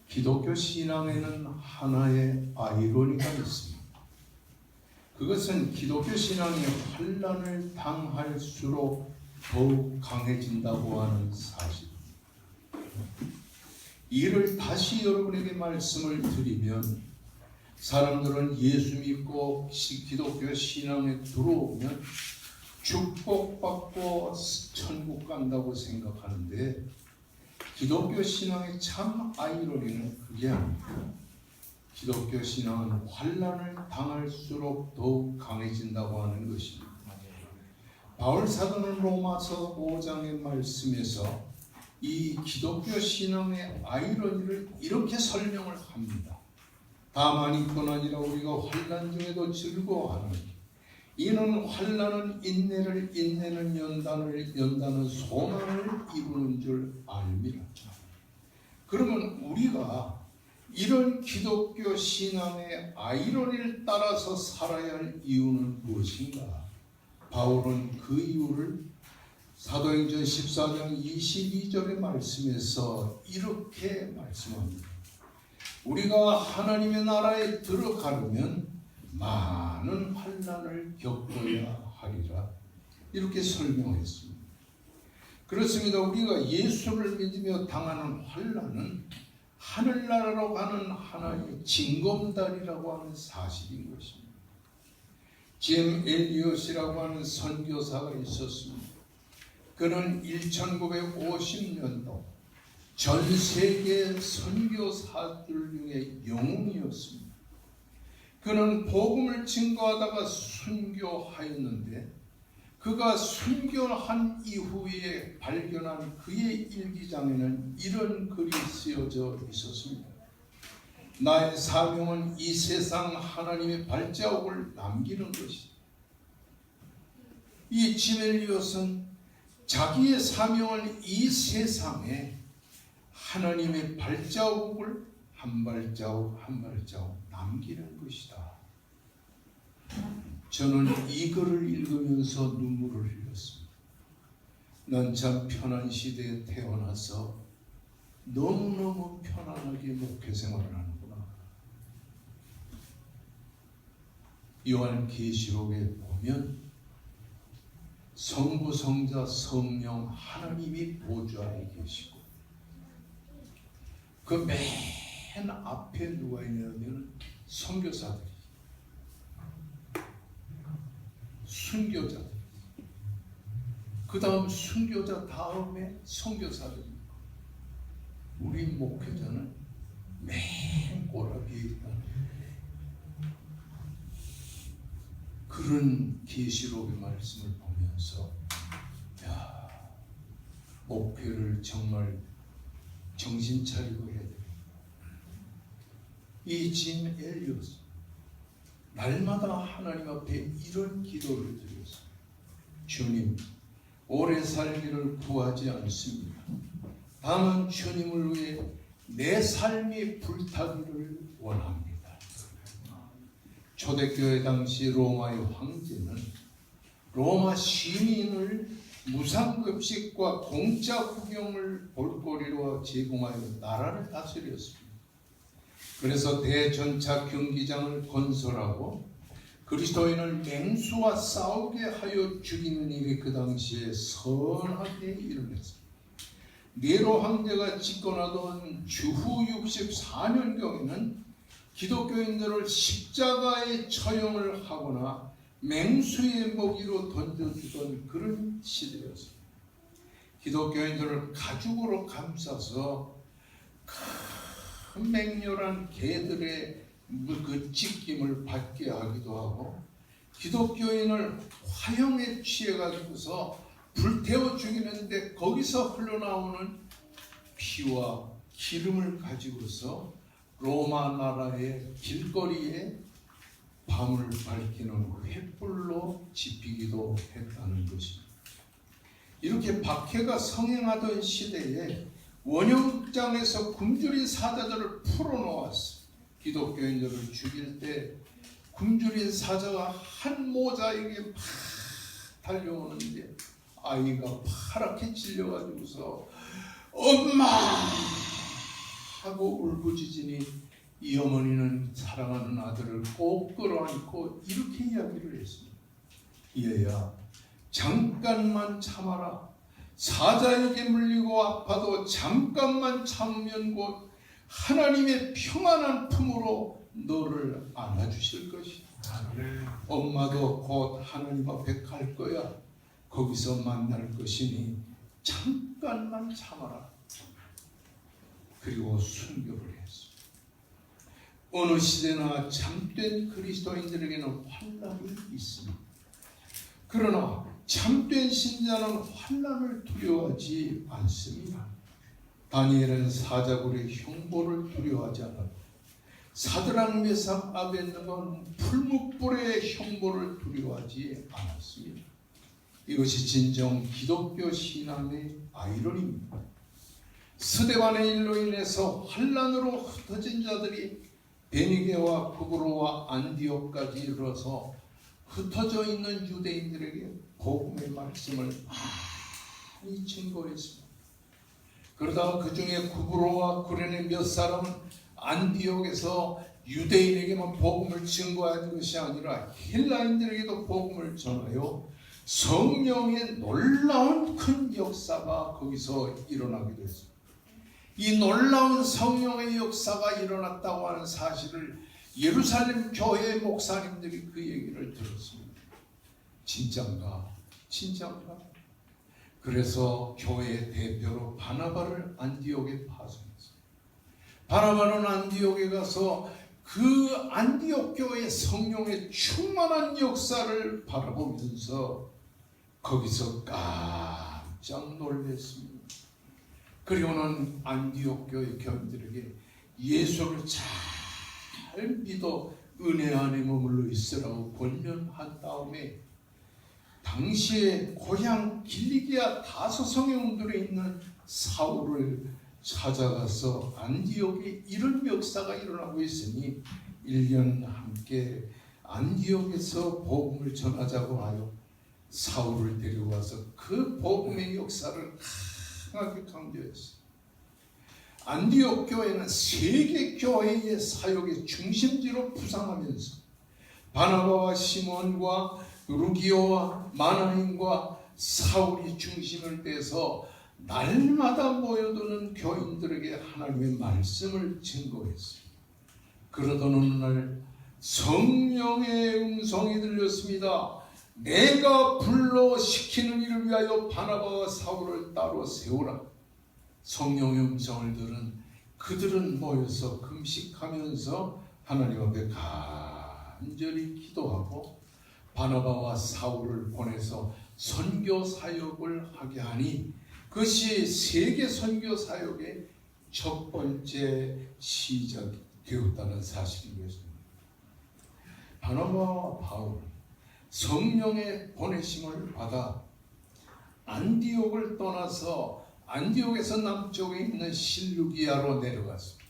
기독교 신앙에는 하나의 아이러니가 있습니다. 그것은 기독교 신앙이 환난을 당할수록 더욱 강해진다고 하는 사실입니다. 이를 다시 여러분에게 말씀을 드리면, 사람들은 예수 믿고 기독교 신앙에 들어오면 축복받고 천국 간다고 생각하는데, 기독교 신앙의 참 아이러니는 그게 아닙니다. 기독교 신앙은 환난을 당할수록 더욱 강해진다고 하는 것입니다. 바울 사도는 로마서 5장의 말씀에서 이 기독교 신앙의 아이러니를 이렇게 설명을 합니다. 다만 이뿐 아니라 우리가 환난 중에도 즐거워하는, 이는 환난은 인내를, 인내는 연단을, 연단은 소망을 이루는 줄 압니다. 그러면 우리가 이런 기독교 신앙의 아이러니를 따라서 살아야 할 이유는 무엇인가? 바울은 그 이유를 사도행전 14장 22절의 말씀에서 이렇게 말씀합니다. 우리가 하나님의 나라에 들어가려면 많은 환난을 겪어야 하리라, 이렇게 설명했습니다. 그렇습니다. 우리가 예수를 믿으며 당하는 환난은 하늘나라로 가는 하나의 징검다리라고 하는 사실인 것입니다. 짐 엘리엇이라고 하는 선교사가 있었습니다. 그는 1950년도 전 세계 선교사들 중에 영웅이었습니다. 그는 복음을 증거하다가 순교하였는데, 그가 순교한 이후에 발견한 그의 일기장에는 이런 글이 쓰여져 있었습니다. 나의 사명은 이 세상 하나님의 발자국을 남기는 것이다. 이 짐 엘리엇은 자기의 사명을 이 세상에 하나님의 발자국을 한 발자국 한 발자국 남기는 것이다. 저는 이 글을 읽으면서 눈물을 흘렸습니다. 난 참 편한 시대에 태어나서 너무너무 편안하게 목회 생활을 하는구나. 요한계시록에 보면 성부, 성자, 성령 하나님이 보좌에 계시고, 그 맨 앞에 누가 있냐면 선교사들이, 순교자들, 그 다음 순교자 다음에 선교사들이 있고, 우리 목회자는 맨 꼬라비에 있다는 그런 계시록의 말씀을 보면서, 야, 목회를 정말 정신 차리고 해야 됩니다. 이 짐 엘리엇, 날마다 하나님 앞에 이런 기도를 드렸어요. 주님, 오래 살기를 구하지 않습니다. 다만 주님을 위해 내 삶이 불타기를 원합니다. 초대교회 당시 로마의 황제는 로마 시민을 무상급식과 공짜 구경을 볼거리로 제공하여 나라를 다스렸습니다. 그래서 대전차 경기장을 건설하고 그리스도인을 맹수와 싸우게 하여 죽이는 일이 그 당시에 선하게 일어났습니다. 네로 황제가 집권하던 주후 64년경에는 기독교인들을 십자가에 처형을 하거나 맹수의 먹이로 던져주던 그런 시대였습니다. 기독교인들을 가죽으로 감싸서 큰 맹렬한 개들의 그 찢김을 받게 하기도 하고, 기독교인을 화형에 취해가지고서 불태워 죽이는데 거기서 흘러나오는 피와 기름을 가지고서 로마 나라의 길거리에 밤을 밝히는 횃불로 지피기도 했다는 것입니다. 이렇게 박해가 성행하던 시대에 원형극장에서 굶주린 사자들을 풀어놓았어. 기독교인들을 죽일 때 굶주린 사자가 한 모자에게 막 달려오는데 아이가 파랗게 찔려가지고서 엄마 하고 울부짖으니 이 어머니는 사랑하는 아들을 꼭 끌어안고 이렇게 이야기를 했습니다. 얘야, 잠깐만 참아라. 사자에게 물리고 아파도 잠깐만 참으면 곧 하나님의 평안한 품으로 너를 안아주실 것이다. 엄마도 곧 하나님 앞에 갈 거야. 거기서 만날 것이니 잠깐만 참아라. 그리고 순교를 했습니다. 어느 시대나 참된 그리스도인들에게는 환난이 있습니다. 그러나 참된 신자는 환난을 두려워하지 않습니다. 다니엘은 사자굴의 형벌을 두려워하지 않았고 사드락 메삭 아벳느고는 풀무불의 형벌을 두려워하지 않았습니다. 이것이 진정 기독교 신앙의 아이러니입니다. 스데반의 일로 인해서 환난으로 흩어진 자들이 베니게와 구브로와 안디옥까지 이르러서 흩어져 있는 유대인들에게 복음의 말씀을 많이 증거했습니다. 그러다가 그 중에 구브로와 구레네 몇 사람은 안디옥에서 유대인에게만 복음을 증거한 것이 아니라 헬라인들에게도 복음을 전하여 성령의 놀라운 큰 역사가 거기서 일어나기도 했습니다. 이 놀라운 성령의 역사가 일어났다고 하는 사실을 예루살렘 교회 목사님들이 그 얘기를 들었습니다. 진짠가? 진짠가? 그래서 교회 대표로 바나바를 안디옥에 파송했어요. 바나바는 안디옥에 가서 그 안디옥 교회의 성령의 충만한 역사를 바라보면서 거기서 깜짝 놀랐습니다. 그리고는 안디옥 교회 교인들에게 예수를 잘 믿어 은혜 안에 머물러 있으라고 권면한 다음에 당시에 고향 길리기아 다소 성형들에 있는 사울을 찾아가서 안디옥에 이런 역사가 일어나고 있으니 1년 함께 안디옥에서 복음을 전하자고 하여 사울을 데려와서 그 복음의 역사를 강하게 강조했어요. 안디옥 교회는 세계 교회의 사역의 중심지로 부상하면서 바나바와 시몬과 루기오와 마나인과 사울이 중심을 떼서 날마다 모여드는 교인들에게 하나님의 말씀을 증거했어요. 그러던 어느 날 성령의 음성이 들렸습니다. 내가 불러 시키는 일을 위하여 바나바와 사울을 따로 세우라. 성령의 음성을 들은 그들은 모여서 금식하면서 하나님 앞에 간절히 기도하고 바나바와 사울을 보내서 선교 사역을 하게 하니 그것이 세계 선교 사역의 첫 번째 시작이 되었다는 사실인 것입니다. 바나바와 바울은 성령의 보내심을 받아 안디옥을 떠나서 안디옥에서 남쪽에 있는 실루기아로 내려갔습니다.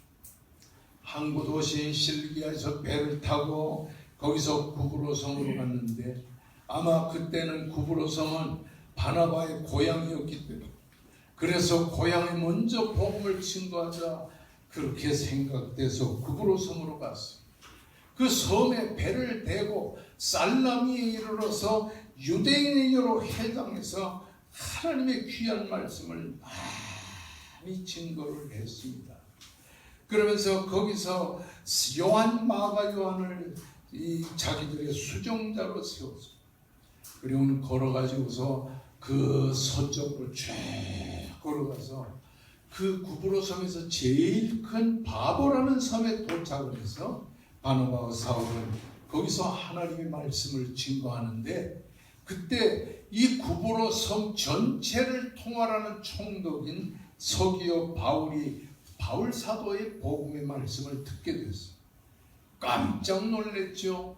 항구 도시인 실루기아에서 배를 타고 거기서 구브로 성으로 갔는데 아마 그때는 구브로 성은 바나바의 고향이었기 때문에 그래서 고향에 먼저 복음을 증거하자 그렇게 생각돼서 구브로 성으로 갔습니다. 그 섬에 배를 대고 살라미에 이르러서 유대인에게로 해당해서 하나님의 귀한 말씀을 많이 증거를 했습니다. 그러면서 거기서 요한, 마가 요한을 자기들의 수종자로 세웠어요. 그리고는 걸어가지고서 그 서쪽으로 쭉 걸어가서 그 구브로 섬에서 제일 큰 바보라는 섬에 도착을 해서 바나바와 사울은 거기서 하나님의 말씀을 증거하는데 그때 이 구브로 섬 전체를 통할하는 총독인 서기오 바울이 바울 사도의 복음의 말씀을 듣게 됐어요. 깜짝 놀랐죠.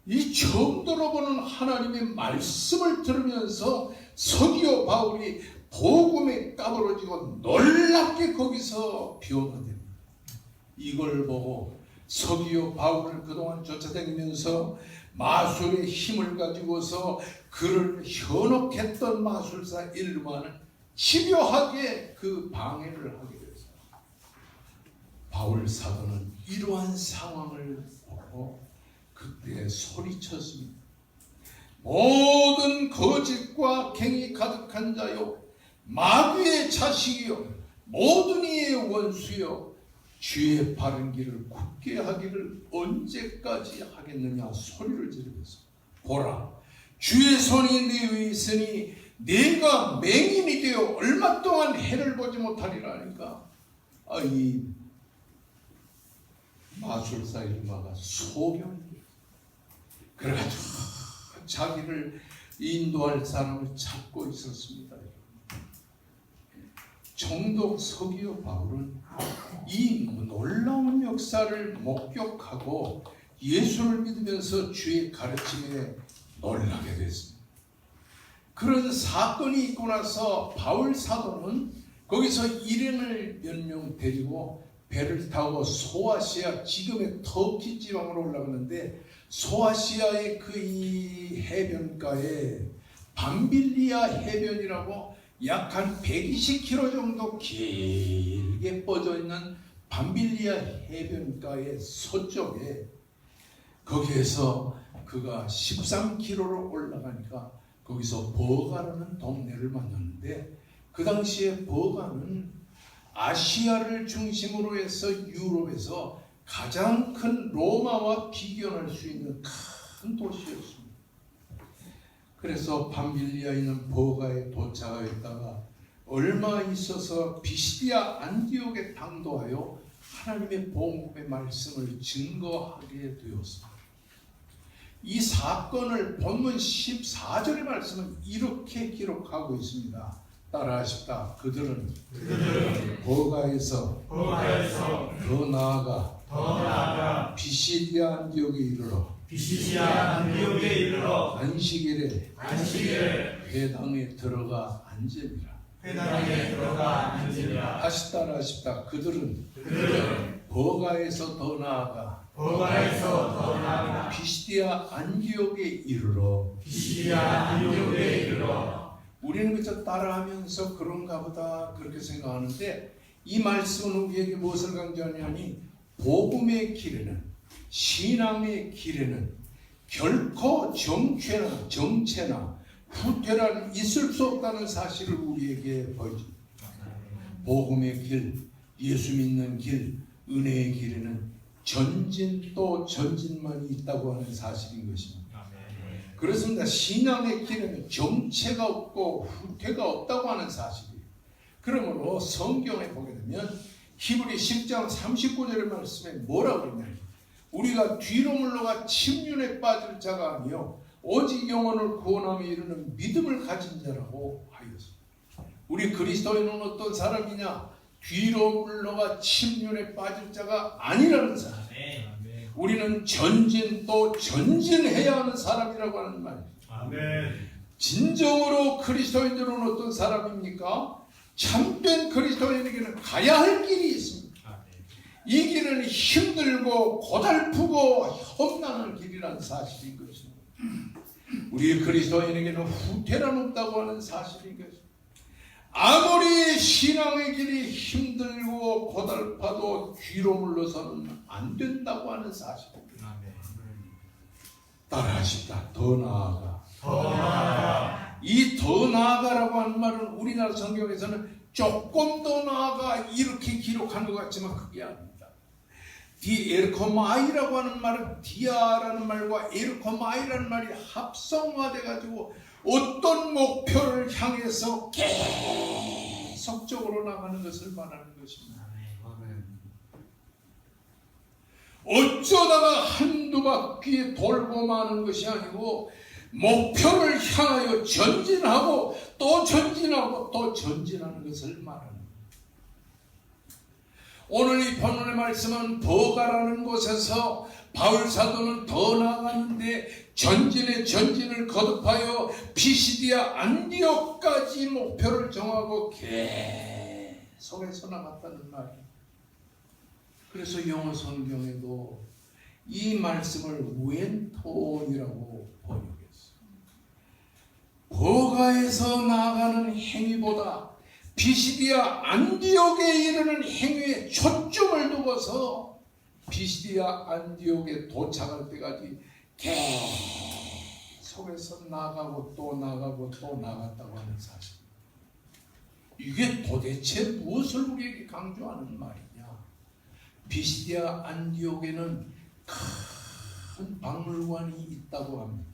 이 처음 들어보는 하나님의 말씀을 들으면서 서기오 바울이 복음에 까부러지고 놀랍게 거기서 변화됩니다. 이걸 보고 서기오 바울을 그동안 쫓아다니면서 마술의 힘을 가지고서 그를 현혹했던 마술사 일만은 집요하게 그 방해를 하게 됐어요. 바울 사도는 이러한 상황을 보고 그때 소리쳤습니다. 모든 거짓과 갱이 가득한 자요, 마귀의 자식이요, 모든 이의 원수요, 주의 바른 길을 굳게 하기를 언제까지 하겠느냐 소리를 지르면서, 보라, 주의 손이 네 위에 있으니 네가 맹인이 되어 얼마 동안 해를 보지 못하리라 하니까, 이 마술사 일마가 소경이 그래가지고 자기를 인도할 사람을 찾고 있었습니다. 총독 서기오 바울은 이 놀라운 역사를 목격하고 예수를 믿으면서 주의 가르침에 놀라게 됐습니다. 그런 사건이 있고 나서 바울 사도는 거기서 일행을 몇 명 데리고 배를 타고 소아시아, 지금의 터키 지방으로 올라가는데, 소아시아의 그 이 해변가에 밤빌리아 해변이라고 약 한 120km 정도 길게 뻗어 있는 밤빌리아 해변가의 서쪽에, 거기에서 그가 13km로 올라가니까 거기서 버가라는 동네를 만났는데, 그 당시에 버가는 아시아를 중심으로 해서 유럽에서 가장 큰 로마와 비교할 수 있는 큰 도시였습니다. 그래서 밤빌리아에 있는 버가에 도착하였다가 얼마 있어서 비시디아 안디옥에 당도하여 하나님의 복음의 말씀을 증거하게 되었습니다. 이 사건을 본문 14절의 말씀은 이렇게 기록하고 있습니다. 따라하십다. 그들은 버가에서 더 나아가 비시디아 안디옥에 이르러 안식일에 회당에 들어가 앉으리라. 다시 따라하십다. 그들은 버가에서 더 나아가 비시디아 안디옥에 이르러. 우리는 그저 따라하면서 그런가 보다 그렇게 생각하는데, 이 말씀은 우리에게 무엇을 강조하냐니, 복음의 길에는, 신앙의 길에는 결코 정체나 후퇴란 있을 수 없다는 사실을 우리에게 보여줍니다. 복음의 길, 예수 믿는 길, 은혜의 길에는 전진 또 전진만이 있다고 하는 사실인 것입니다. 그렇습니다. 신앙의 길에는 정체가 없고 후퇴가 없다고 하는 사실이에요. 그러므로 성경에 보게 되면 히브리 10장 39절의 말씀에 뭐라고 그러냐면, 우리가 뒤로 물러가 침륜에 빠질 자가 아니요 오직 영혼을 구원함에 이르는 믿음을 가진 자라고 하였습니다. 우리 그리스도인은 어떤 사람이냐? 뒤로 물러가 침륜에 빠질 자가 아니라는 사람. 우리는 전진 또 전진해야 하는 사람이라고 하는 말이죠. 진정으로 그리스도인들은 어떤 사람입니까? 참된 그리스도인에게는 가야 할 길이 있습니다. 이 길은 힘들고 고달프고 험난한 길이라는 사실인 것입니다. 우리 그리스도인에게는 후퇴란 없다고 하는 사실인 것입니다. 아무리 신앙의 길이 힘들고 고달파도 뒤로 물러서는 안 된다고 하는 사실입니다. 따라하십다. 더 나아가. 이 더 나아가라고 하는 말은 우리나라 성경에서는 조금 더 나아가 이렇게 기록한 것 같지만 그게 아닙니다. 디에르코마이라고 하는 말은 디아라는 말과 에르코마이라는 말이 합성화돼 가지고 어떤 목표를 향해서 계속적으로 나가는 것을 말하는 것입니다. 어쩌다가 한두 바퀴 돌고 마는 것이 아니고 목표를 향하여 전진하고 또 전진하고 또 전진하는 것을 말합니다. 오늘 이 본문의 말씀은 버가라는 곳에서 바울 사도는 더 나아갔는데 전진의 전진을 거듭하여 피시디아 안디옥까지 목표를 정하고 계속해서 나갔다는 말이에요. 그래서 영어 성경에도 이 말씀을 웬톤이라고 번역했어요. 버가에서 나아가는 행위보다 피시디아 안디옥에 이르는 행위에 초점을 두고 먹어서 비시디아 안디옥에 도착할 때까지 계속해서 나가고 또 나가고 또 나갔다고 하는 사실. 이게 도대체 무엇을 우리에게 강조하는 말이냐? 비시디아 안디옥에는 큰 박물관이 있다고 합니다.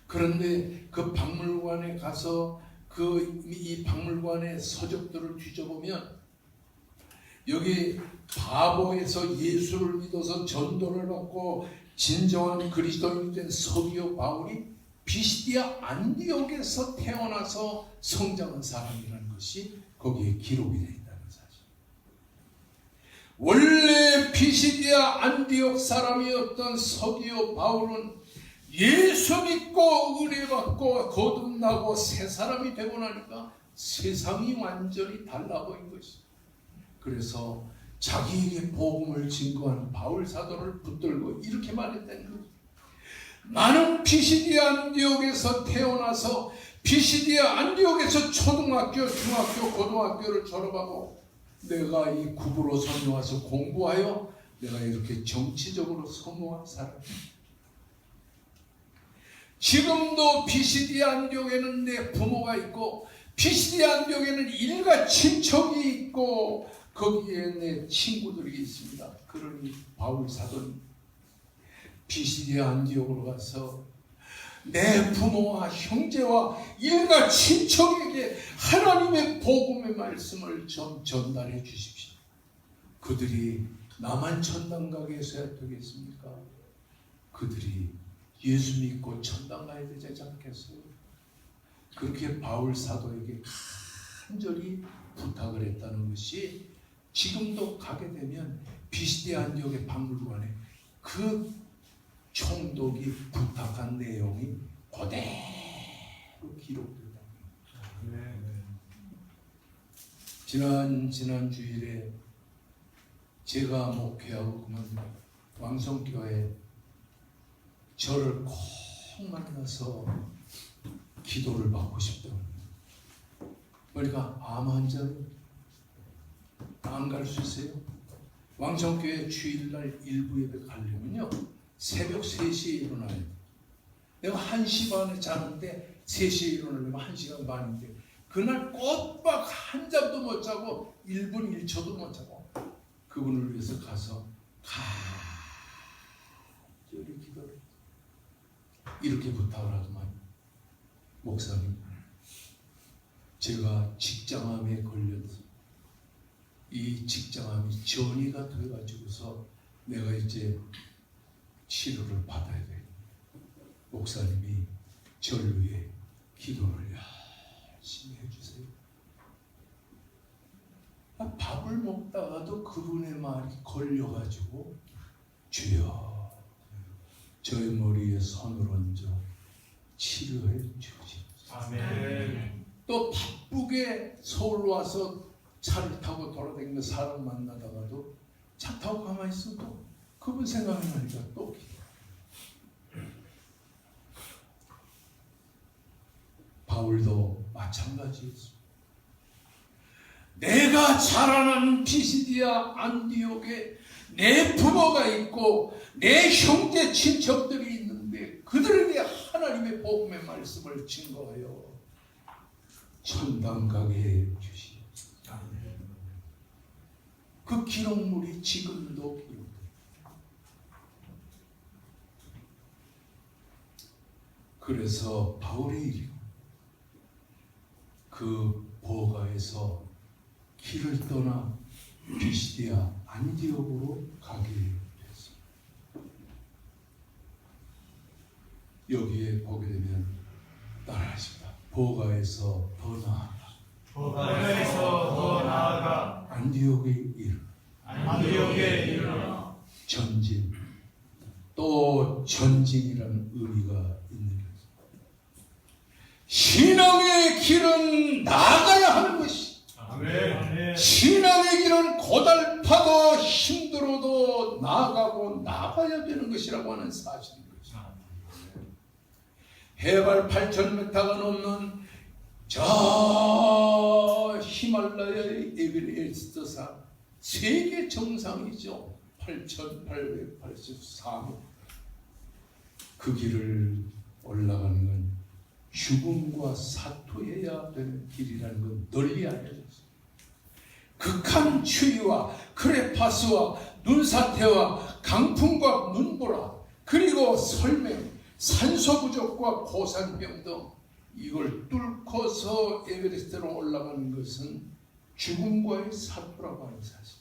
그런데 그 박물관에 가서 이 박물관의 서적들을 뒤져보면 여기 바보에서 예수를 믿어서 전도를 받고 진정한 그리스도인이 된 서기오 바울이 비시디아 안디옥에서 태어나서 성장한 사람이라는 것이 거기에 기록이 되어 있다는 사실. 원래 비시디아 안디옥 사람이었던 서기오 바울은 예수 믿고 은혜 받고 거듭나고 새 사람이 되고 나니까 세상이 완전히 달라 보인 것이. 그래서 자기에게 복음을 증거한 바울 사도를 붙들고 이렇게 말했다는 거죠. 나는 비시디아 안디옥에서 태어나서 비시디아 안디옥에서 초등학교, 중학교, 고등학교를 졸업하고 내가 이 구브로선에 와서 공부하여 내가 이렇게 정치적으로 성공한 사람이야. 지금도 비시디아 안디옥에는 내 부모가 있고 비시디아 안디옥에는 일가 친척이 있고 거기에 내 친구들이 있습니다. 그러니 바울 사도는 비시디아 안디옥으로 가서 내 부모와 형제와 일가 친척에게 하나님의 복음의 말씀을 좀 전달해 주십시오. 그들이 나만 천당 가게 해서야 되겠습니까? 그들이 예수 믿고 천당 가야 되지 않겠어요? 그렇게 바울 사도에게 간절히 부탁을 했다는 것이 지금도 가게 되면 비시디아 안디옥의 박물관에 그 총독이 부탁한 내용이 그대로 기록된다. 지난 주일에 제가 목회하고 그만 왕성교회 저를 꼭 만나서 기도를 받고 싶다고. 그러니까 암 환자는 안 갈 수 있어요. 왕성교회 주일날 일부 예배 가려면요 새벽 3시에 일어나야 돼. 내가 1시 반에 자는데 3시에 일어나려면 1시간 반인데 그날 꼬박 한 잠도 못 자고 1분 1초도 못 자고 그분을 위해서 가서 간절히 기도를 이렇게 부탁을 하더만, 목사님, 제가 직장암에 걸려서 이 직장암이 전이가 돼가지고서 내가 이제 치료를 받아야 돼. 목사님이 저를 위해 기도를 열심히 해주세요. 밥을 먹다가도 그분의 말이 걸려가지고 주여 저의 머리에 손을 얹어 치료해 주시옵소서. 아멘. 또 바쁘게 서울 와서 차를 타고 돌아다니며 사람 만나다가도 차 타고 가만히 있어도 그분 생각나니까 또 바울도 마찬가지였습니다. 내가 자라난 비시디아 안디옥에 내 부모가 있고 내 형제 친척들이 있는데 그들에게 하나님의 복음의 말씀을 증거하여 천당 가게 해 주시옵소서. 그 기록물이 지금도 기록됩니다. 그래서 바울의 일이 그 보가에서 길을 떠나 비시디아 안디옥으로 가게 됐습니다. 여기에 보게 되면 따라하십니다. 보가에서 더 나아가, 보가에서 더 나아가 안디옥에 이르, 안디옥에 이르러 전진, 또 전진이라는 의미가 있는 것입니다. 신앙의 길은 나아가야 하는 것이, 아멘. 신앙의 길은 고달파도 힘들어도 나아가고 나가야 되는 것이라고 하는 사실인 것입니다. 해발 8,000m가 넘는 저 히말라야의 에베레스트 산, 세계 정상이죠. 8,883일. 그 길을 올라가는 건 죽음과 사토해야 되는 길이라는 건 널리 알려졌어요. 극한 추위와 크레파스와 눈사태와 강풍과 눈보라, 그리고 설매, 산소 부족과 고산병 등 이걸 뚫고서 에베레스트로 올라가는 것은 죽음과의 사토라고 하는 사실.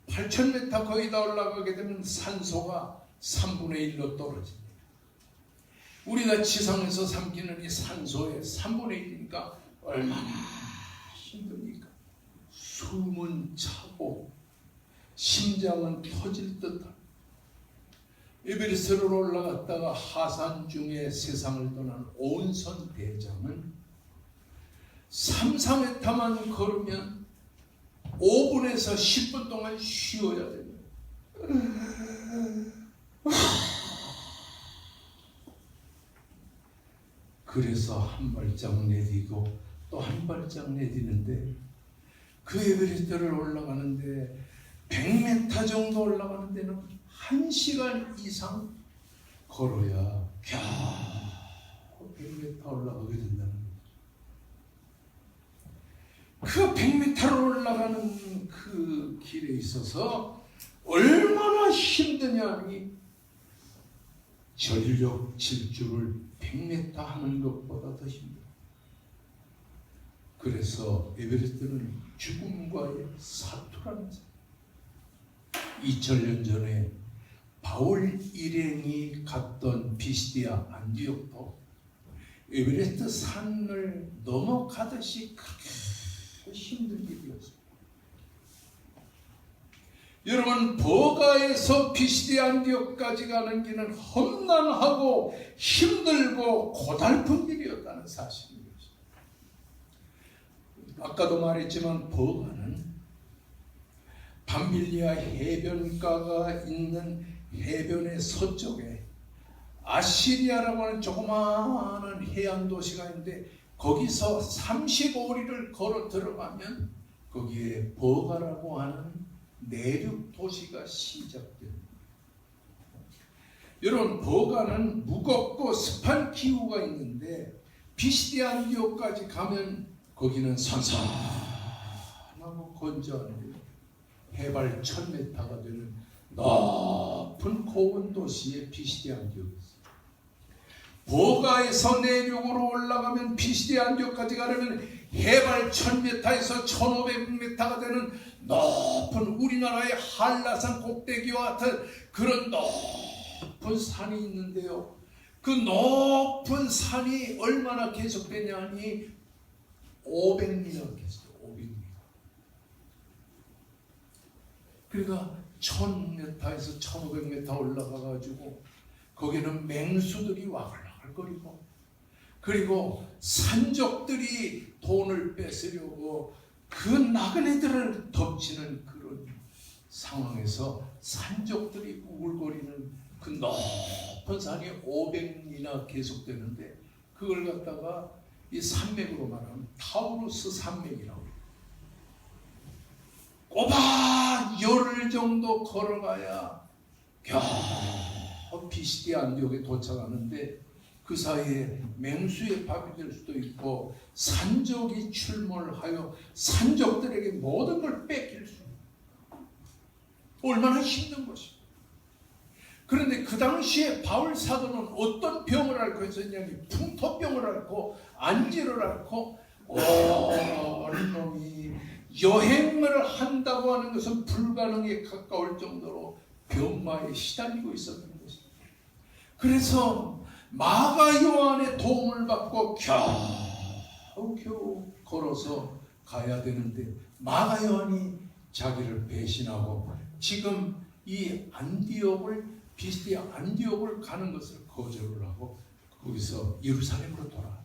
8,000m 거의 다 올라가게 되면 산소가 3분의 1로 떨어집니다. 우리가 지상에서 삼키는 이 산소의 3분의 1이니까 얼마나 힘듭니까? 숨은 차고 심장은 터질 듯한. 에베레스트로 올라갔다가 하산 중에 세상을 떠난 온선 대장은 3,4m만 걸으면 5분에서 10분 동안 쉬어야 됩니다. 그래서 한 발짝 내디고 또 한 발짝 내디는데, 그 에베레스트를 올라가는데 100m 정도 올라가는 데는 1시간 이상 걸어야 겨우 100m 올라가게 된다는 거죠. 그 100m를 올라가는 그 길에 있어서 얼마나 힘드냐니, 전력 질주를 100m 하는 것보다 더 힘들어요. 그래서 에베레스트는 죽음과의 사투라는 거죠. 2000년 전에 바울 일행이 갔던 피시디아 안디옥도 에베레스트 산을 넘어가듯이 크게 힘든 길이었습니다. 여러분, 버가에서 피시디아 안디옥까지 가는 길은 험난하고 힘들고 고달픈 길이었다는 사실입니다. 아까도 말했지만 버가는 밤빌리아 해변가가 있는 해변의 서쪽에 아시리아라고 하는 조그마한 해안 도시가 있는데, 거기서 35리를 걸어 들어가면 거기에 버가라고 하는 내륙 도시가 시작됩니다. 여러분, 버가는 무겁고 습한 기후가 있는데 피시디아 안디옥까지 가면 거기는 선선하고 건조한데 해발 1,000m가 되는 높은 고원 도시의 피시디아 안디옥이 있습니다. 버가에서 내륙으로 올라가면 피시디아 안디옥까지 가려면 해발 1,000m에서 1,500m가 되는 높은, 우리나라의 한라산 꼭대기와 같은 그런 높은 산이 있는데요. 그 높은 산이 얼마나 계속되냐니 500m 계속, 500m. 그러니까 1,000m에서 1,500m 올라가가지고 거기는 맹수들이 와글와글거리고, 그리고 산적들이 돈을 뺏으려고 그 나그네들을 덮치는 그런 상황에서 산적들이 우글거리는 그 높은 산이 500m나 계속되는데, 그걸 갖다가 이 산맥으로 말하면 타우루스 산맥이라고 해요. 꼬박 열흘 정도 걸어가야 겨우 피시디아 안디옥에 도착하는데, 그 사이에 맹수의 밥이 될 수도 있고 산적이 출몰하여 산적들에게 모든 걸 뺏길 수 있는, 얼마나 힘든 것입니다. 그런데 그 당시에 바울 사도는 어떤 병을 앓고 있었냐면 풍토병을 앓고 안지를 앓고, 어린 놈이 여행을 한다고 하는 것은 불가능에 가까울 정도로 병마에 시달리고 있었던 것입니다. 그래서 마가 요한의 도움을 받고 겨우 걸어서 가야 되는데, 마가 요한이 자기를 배신하고 지금 이 안디옥을, 피시디아 안디옥을 가는 것을 거절을 하고 거기서 예루살렘으로 돌아간다.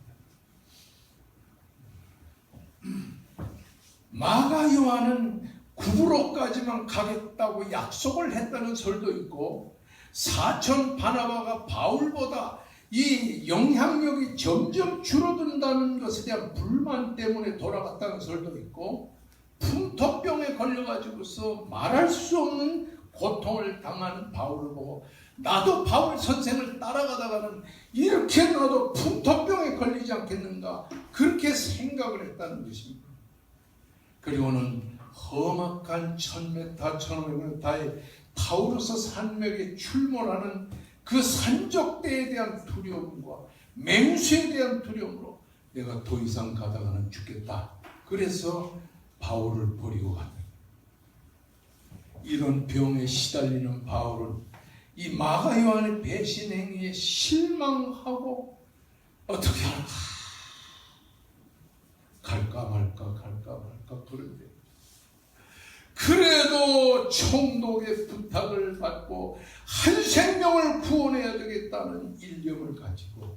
마가 요한은 구브로까지만 가겠다고 약속을 했다는 설도 있고, 사촌 바나바가 바울보다 이 영향력이 점점 줄어든다는 것에 대한 불만 때문에 돌아갔다는 설도 있고, 풍토병에 걸려가지고서 말할 수 없는 고통을 당하는 바울을 보고 나도 바울 선생을 따라가다가는 이렇게 나도 풍토병에 걸리지 않겠는가 그렇게 생각을 했다는 것입니다. 그리고는 험악한 1000m, 1500m의 타우루스 산맥에 출몰하는 그 산적대에 대한 두려움과 맹수에 대한 두려움으로 내가 더 이상 가다가는 죽겠다. 그래서 바울을 버리고 간다. 이런 병에 시달리는 바울은 이 마가 요한의 배신 행위에 실망하고 어떻게 할까? 갈까 말까 그런데 그래도 총독의 부탁을 받고 한 생명을 구원해야 되겠다는 일념을 가지고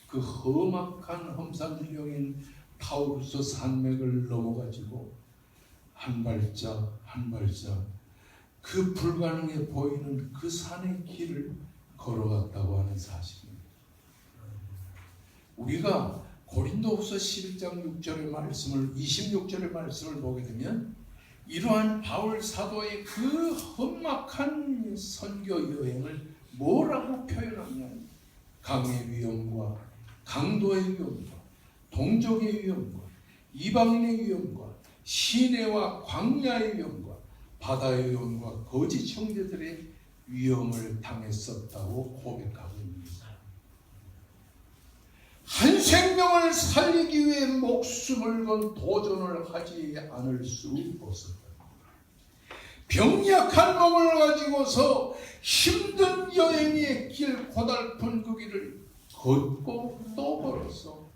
그 험악한 험산지경인 타우루스 산맥을 넘어가지고 한 발짝 한 발짝 그 불가능해 보이는 그 산의 길을 걸어갔다고 하는 사실입니다. 우리가 고린도후서 11장 6절의 말씀을 26절의 말씀을 보게 되면 이러한 바울 사도의 그 험악한 선교 여행을 뭐라고 표현하냐면 강의 위험과 강도의 위험과 동족의 위험과 이방인의 위험과 시내와 광야의 위험과 바다의 위험과 거짓 형제들의 위험을 당했었다고 고백하고 있습니다. 한 생명을 살리기 위해 목숨을 건 도전을 하지 않을 수 없었다. 병약한 몸을 가지고서 힘든 여행의 길, 고달픈 그 길을 걷고 또 걸어서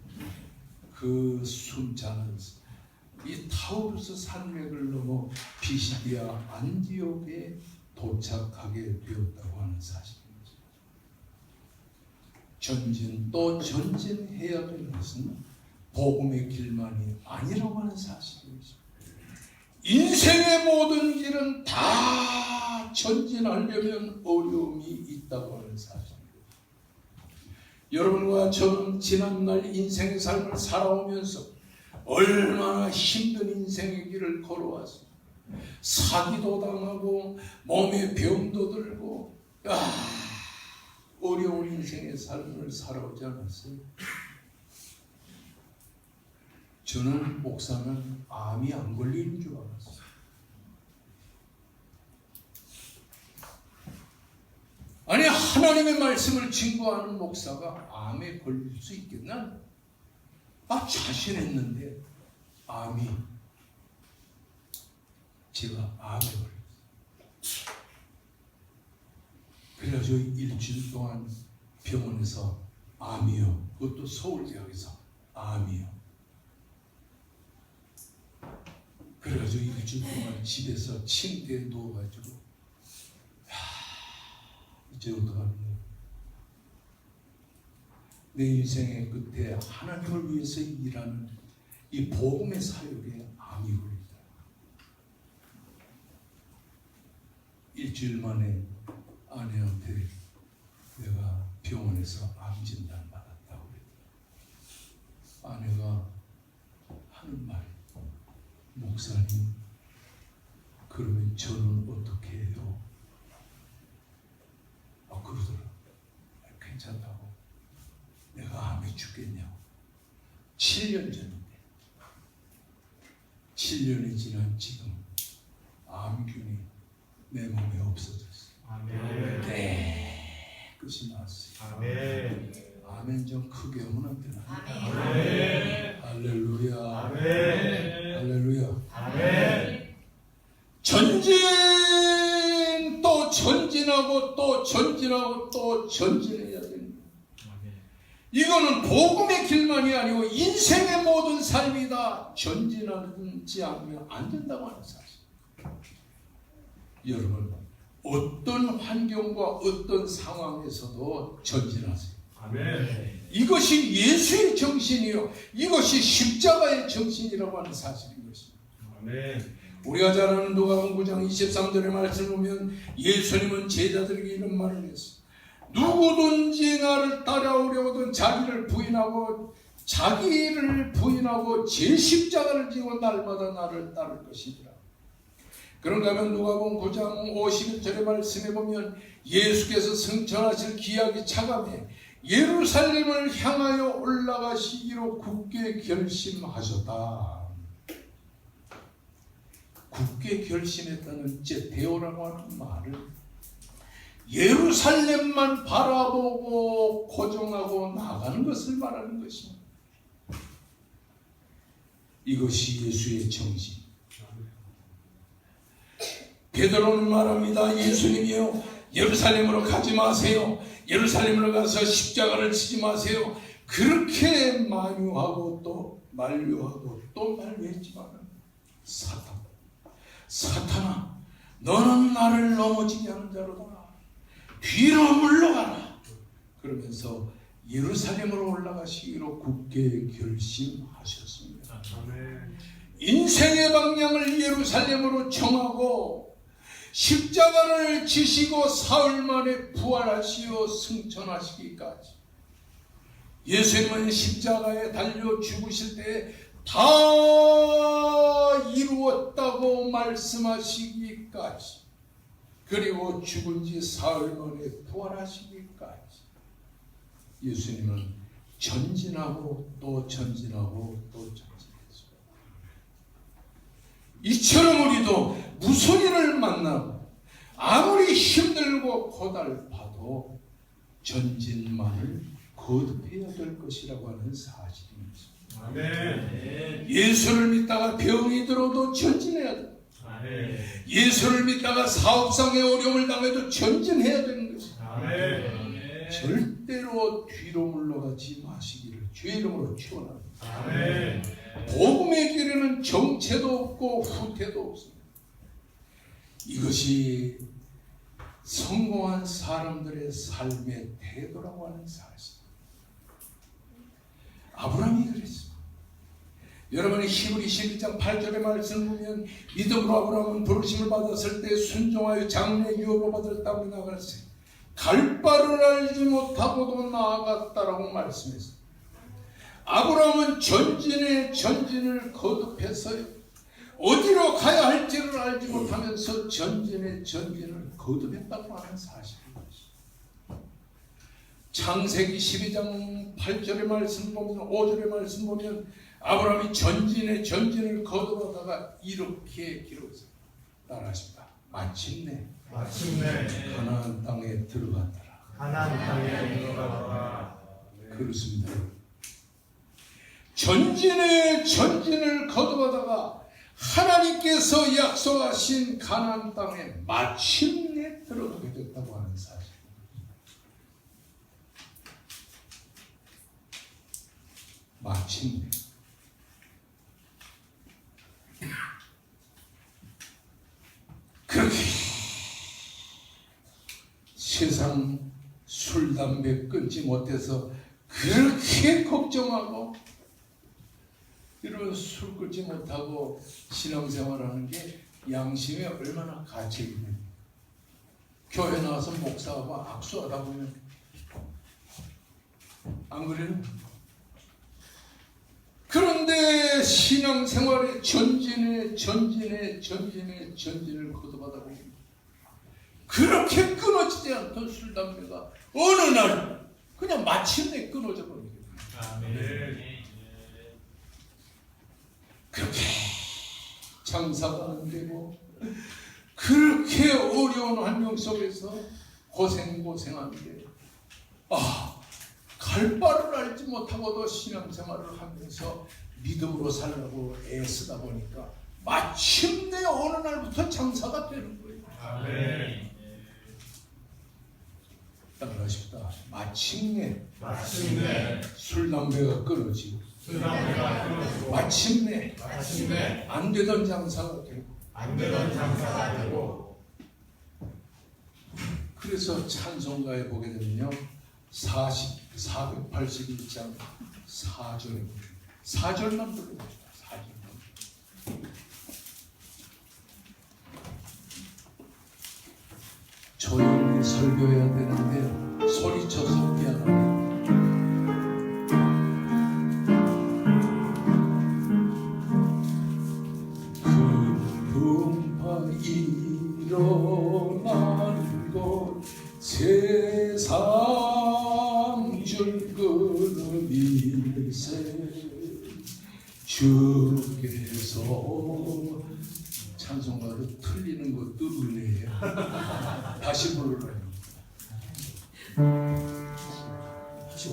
그 숨차는 이 타우루스 산맥을 넘어 피시디아 안디옥에 도착하게 되었다고 하는 사실입니다. 전진 또 전진해야 되는 것은 복음의 길만이 아니라고 하는 사실입니다. 인생의 모든 길은 다 전진하려면 어려움이 있다고 하는 사실입니다. 여러분과 저는 지난날 인생의 삶을 살아오면서 얼마나 힘든 인생의 길을 걸어왔습니다. 사기도 당하고 몸에 병도 들고 어려운 인생의 삶을 살아오지 않았어요. 저는 목사는 암이 안 걸리는 줄 알았어요. 아니 하나님의 말씀을 증거하는 목사가 암에 걸릴 수 있겠나? 자신했는데 암이 제가 암에 걸렸어요. 그래가지고 일주일 동안 병원에서 암이요. 그것도 서울대학에서 암이요. 그래가지고 일주일 동안 집에서 침대에 누워가지고 이제 어떡하냐. 내 인생의 끝에 하나님을 위해서 일하는 이 복음의 사역에 암이 걸린다. 일주일 만에 아내한테 내가 병원에서 암 진단 받았다고 그랬더니 아내가 하는 말, 목사님 그러면 저는 어떻게 해요? 그러더라. 괜찮다고. 내가 암에 죽겠냐고. 7년 전인데 7년이 지난 지금 암균이 내 몸에 없어졌어요. 아멘. 깨끗이 나았어요. 아멘. 아멘 좀 크게 하면 안 되나? 아멘. 할렐루야. 아멘. 할렐루야. 아멘. 전진 또 전진하고 또 전진하고 또 전진해야 됩니다. 이거는 복음의 길만이 아니고 인생의 모든 삶이 다 전진하지 않으면 안 된다고 하는 사실. 여러분 어떤 환경과 어떤 상황에서도 전진하세요. 아멘. 이것이 예수의 정신이요, 이것이 십자가의 정신이라고 하는 사실인 것입니다. 아멘. 우리가 잘 아는 누가복음 9장 23절의 말씀을 보면 예수님은 제자들에게 이런 말을 했어요. 누구든지 나를 따라오려거든 자기를 부인하고 자기를 부인하고 제 십자가를 지고 날마다 나를 따를 것이니라. 그런가 하면 누가복음 9장 51절의 말씀에 보면 예수께서 승천하실 기약이 차감해 예루살렘을 향하여 올라가시기로 굳게 결심하셨다. 굳게 결심했다는 제데오라고 하는 말은 예루살렘만 바라보고 고정하고 나가는 것을 말하는 것입니다. 이것이 예수의 정신. 베드로는 말합니다. 예수님이요, 예루살렘으로 가지 마세요. 예루살렘으로 가서 십자가를 치지 마세요. 그렇게 만유하고 또 만류하고 또 만류했지만 사탄아, 너는 나를 넘어지게 하는 자로다. 뒤로 물러가라. 그러면서 예루살렘으로 올라가시기로 굳게 결심하셨습니다. 인생의 방향을 예루살렘으로 정하고 십자가를 지시고 사흘 만에 부활하시어 승천하시기까지 예수님은 십자가에 달려 죽으실 때 다 이루었다고 말씀하시기까지, 그리고 죽은 지 사흘 만에 부활하시기까지 예수님은 전진하고 또 전진하고 또 전진했어요. 이처럼 우리도 무슨 일을 만나고 아무리 힘들고 고달파도 전진만을 거듭해야 될 것이라고 하는 사실입니다. 아멘. 예수를 믿다가 병이 들어도 전진해야 돼. 아멘. 예수를 믿다가 사업상의 어려움을 당해도 전진해야 되는 것입니다. 아멘. 절대로 뒤로 물러가지 마시기를 주의 이름으로 축원합니다. 아멘. 복음의 길에는 정체도 없고 후퇴도 없습니다. 이것이 성공한 사람들의 삶의 태도라고 하는 사실. 아브라함이 그랬습니다. 여러분이 히브리 12장 8절의 말씀을 보면 믿음으로 아브라함은 부르심을 받았을 때 순종하여 장래 유업으로 받을 땅에 나갔어요. 갈 바를 알지 못하고도 나아갔다라고 말씀했어요. 아브라함은 전진을 거듭했어요. 어디로 가야 할지를 알지 못하면서 전진을 거듭했다고 하는 사실입니다. 창세기 12장 8절의 말씀 보면 5절의 말씀 보면 아브라함이 전진을 거듭하다가 이렇게 기록했어요. 따라하십니다. 마침내 가나안 땅에 들어갔더라. 가나안 땅에 들어가더라. 그렇습니다. 전진을 거듭하다가 하나님께서 약속하신 가나안 땅에 마침내 들어가게 됐다고 하는 사실. 마침내. 그렇게 세상 술, 담배 끊지 못해서 그렇게 걱정하고 이런 술 끊지 못하고 신앙생활하는 게 양심에 얼마나 가책이 됩니까? 교회 나와서 목사하고 악수하다 보면 안 그래요? 그런데 신앙생활의 전진을 거듭하다 보면 그렇게 끊어지지 않던 술, 담배가 어느 날 그냥 마침내 끊어져 버리게 됩니다. 아멘. 그렇게 장사가 안 되고 그렇게 어려운 환경 속에서 고생하는데 갈 바를 알지 못하고도 신앙생활을 하면서 믿음으로 살려고 애쓰다 보니까 마침내 어느 날부터 장사가 되는 거예요. 아멘. 따라하십니다. 마침내 술, 담배가 끊어지고 마침내 안 되던 장사가 되고 그래서 찬송가에 보게 되면요 481장 4절만 들어봅시다. 4절만. 조용히 설교해야 되는데 소리쳐서 미안합니다. 글쎄 주께서 찬송가로 틀리는 것도 은혜예요. 다시 부르라요. 다시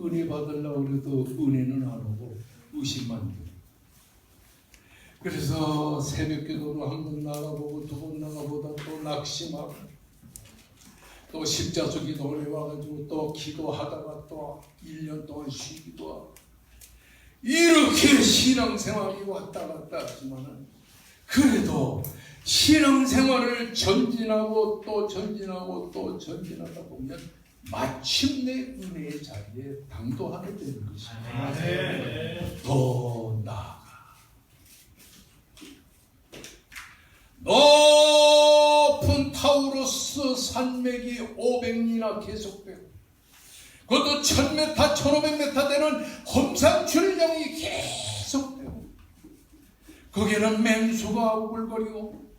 은혜 받으려고 그래도 은혜는 안 오고 의심만 돼요. 그래서 새벽기도로 한 번 나가보고 두 번 나가보다 또 낙심하고 또 십자수 기도원에 와가지고 또 기도하다가 또 1년 동안 쉬기도 하고 이렇게 신앙생활이 왔다 갔다 하지만은 그래도 신앙생활을 전진하고 또 전진하고 또 전진하다 보면 마침내 은혜의 자리에 당도하게 되는 것입니다. 더 나아가 높은 타우로스 산맥이 500리나 계속되고 그것도 1000m, 1500m 되는 험산출령이 계속되고 거기에는 맹수가 우글거리고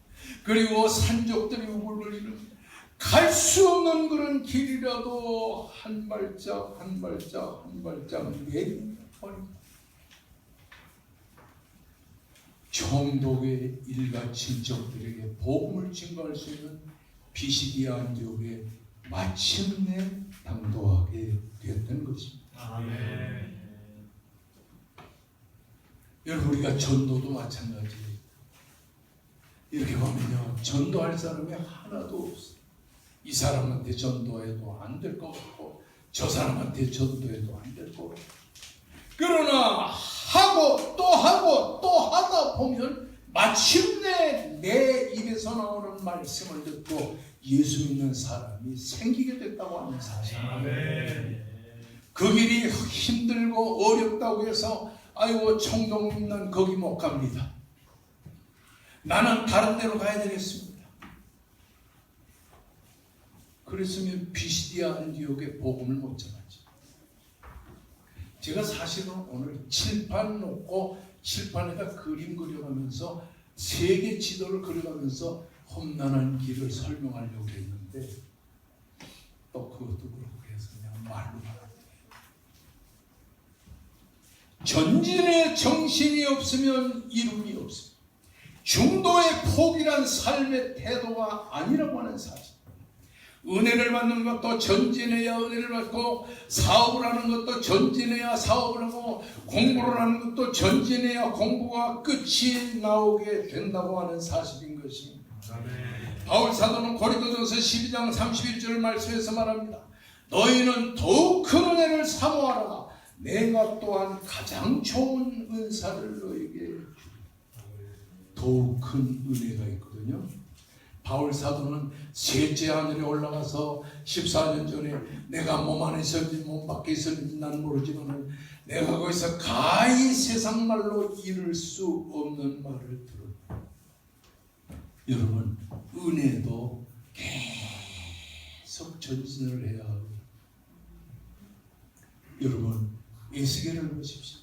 그리고 산적들이 우글거리는 갈 수 없는 그런 길이라도 한 발짝 한 발짝 한 발짝 내딛는 총독의 일가 친척들에게 복음을 증거할 수 있는 비시디아 안디옥에 마침내 당도하게 되었던 것입니다. 아멘. 여러분 우리가 전도도 마찬가지예요. 이렇게 보면요 전도할 사람이 하나도 없어요. 이 사람한테 전도해도 안 될 것 같고 저 사람한테 전도해도 안 될 것 같고 그러나 하고 또 하고 또 하다 보면 마침내 내 입에서 나오는 말씀을 듣고 예수 믿는 사람이 생기게 됐다고 하는 사실. 그 길이 힘들고 어렵다고 해서 아이고 총독님 난 거기 못 갑니다. 나는 다른 데로 가야 되겠습니다. 그랬으면 비시디아 안디옥의 복음을 못 전하지. 제가 사실은 오늘 칠판 놓고 칠판에다 그림 그려가면서 세계 지도를 그려가면서 험난한 길을 설명하려고 했는데 또 그것도 그렇고 해서 그냥 말로 말합니다. 전진의 정신이 없으면 이름이 없습니다. 중도의 포기란 삶의 태도가 아니라고 하는 사실. 은혜를 받는 것도 전진해야 은혜를 받고 사업을 하는 것도 전진해야 사업을 하고 공부를 하는 것도 전진해야 공부가 끝이 나오게 된다고 하는 사실인 것입니다. 바울 사도는 고린도전서 12장 31절 말씀에서 말합니다. 너희는 더욱 큰 은혜를 사모하라. 내가 또한 가장 좋은 은사를 너에게 주리라. 더욱 큰 은혜가 있거든요. 바울 사도는 셋째 하늘에 올라가서 14년 전에 내가 몸 안에 있었는지 몸 밖에 있었는지 나는 모르지만 내가 거기서 가히 세상 말로 이룰 수 없는 말을 들었다. 여러분 은혜도 계속 전진을 해야 하고 여러분 에스겔을 보십시오.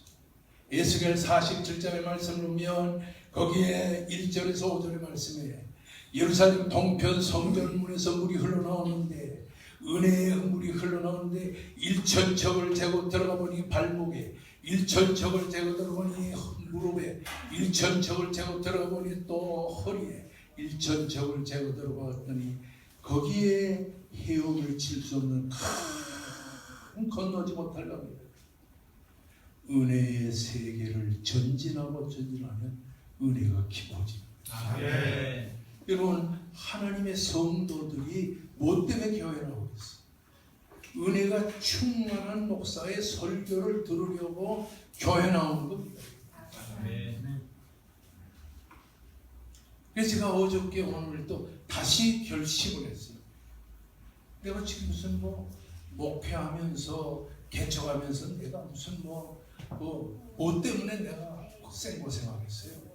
에스겔 47장의 말씀을 보면 거기에 1절에서 5절의 말씀에 예루살렘 동편 성전문에서 물이 흘러나오는데 은혜의 물이 흘러나오는데 1천척을 재고 들어가 보니 발목에 1천척을 재고 들어가 보니 무릎에 1천척을 재고 들어가 보니 또 허리에 1천척을 재고 들어가 봤더니 거기에 헤엄을 칠 수 없는 건너지 못할 겁니다. 은혜의 세계를 전진하고 전진하면 은혜가 깊어집니다. 아멘. 여러분, 하나님의 성도들이 뭐 때문에 교회 나오고 있어요? 은혜가 충만한 목사의 설교를 들으려고 교회 나오는 겁니다. 아멘. 그래서 제가 어저께 오늘 또 다시 결심을 했어요. 내가 지금 무슨 목회하면서 개척하면서 내가 무슨 뭐 때문에 내가 생고생하겠어요.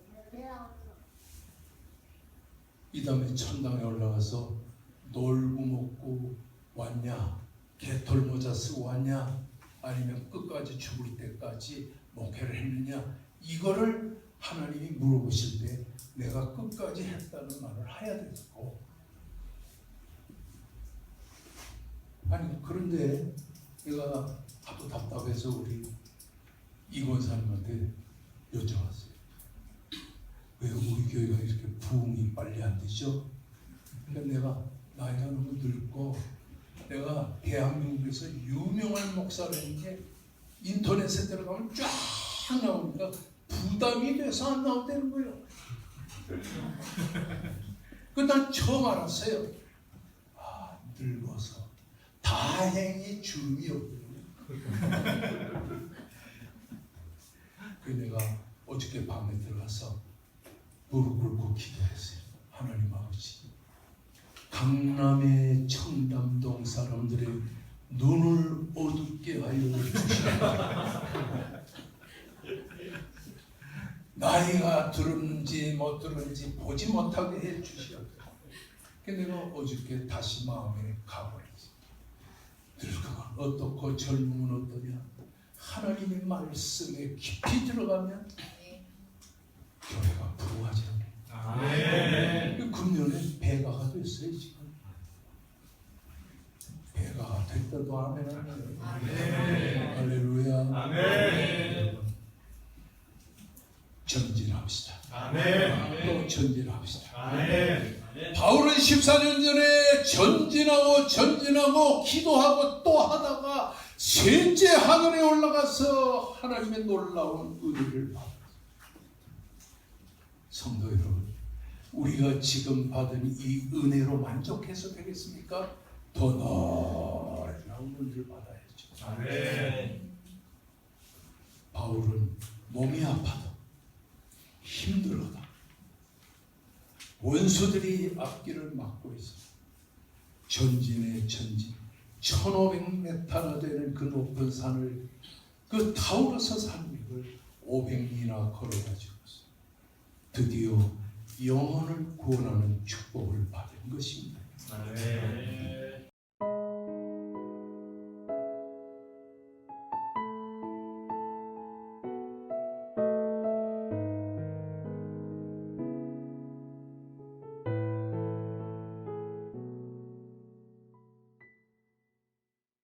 이 다음에 천당에 올라가서 놀고 먹고 왔냐, 개털 모자 쓰고 왔냐, 아니면 끝까지 죽을 때까지 목회를 했느냐, 이거를 하나님이 물어보실 때 내가 끝까지 했다는 말을 해야 되고, 아니 그런데 내가 하도 답답해서 우리 이권사님한테 여쭤봤어요. 왜 우리 교회가 이렇게 부흥이 빨리 안 되죠? 그러니까 내가 나이가 너무 늙고 내가 대한민국에서 유명한 목사라는 게 인터넷에 들어가면 쫙 나오니까 부담이 돼서 안 나온다는 거예요. 난 처음 알았어요. 아, 늙어서 다행히 주름이 없군요. 그래서 내가 어저께 밤에 들어가서 무릎 꿇고 기도했어요. 하나님 아버지, 강남의 청담동 사람들의 눈을 어둡게 하여 주시옵소서. 나이가 들었는지 못 들었는지 보지 못하게 해 주시옵소서. 그래서 내가 어저께 다시 마음에 가버렸어요. 늙으면 어떻고 젊으면 어떠냐. 하나님의 말씀에 깊이 들어가면 교회가 부흥하지 않아요. 아멘. 금년에 배가가 됐어요. 지금 배가가 됐다도 아멘 하네요. 아멘. 할렐루야. 아멘. 전진합시다. 아멘. 또 전진합시다. 아멘. 바울은 14년 전에 전진하고 기도하고 또 하다가 셋째 하늘에 올라가서 하나님의 놀라운 은혜를 받았습니다. 성도 여러분, 우리가 지금 받은 이 은혜로 만족해서 되겠습니까? 더 놀라운 은혜를 받아야죠. 아멘. 바울은 몸이 아파도 힘들어도 원수들이 앞길을 막고 있습니다. 전진의 전진, 1500m나 되는 그 높은 산을 그 타오르서 산맥을 500리나 걸어가지고 드디어 영혼을 구원하는 축복을 받은 것입니다. 아멘.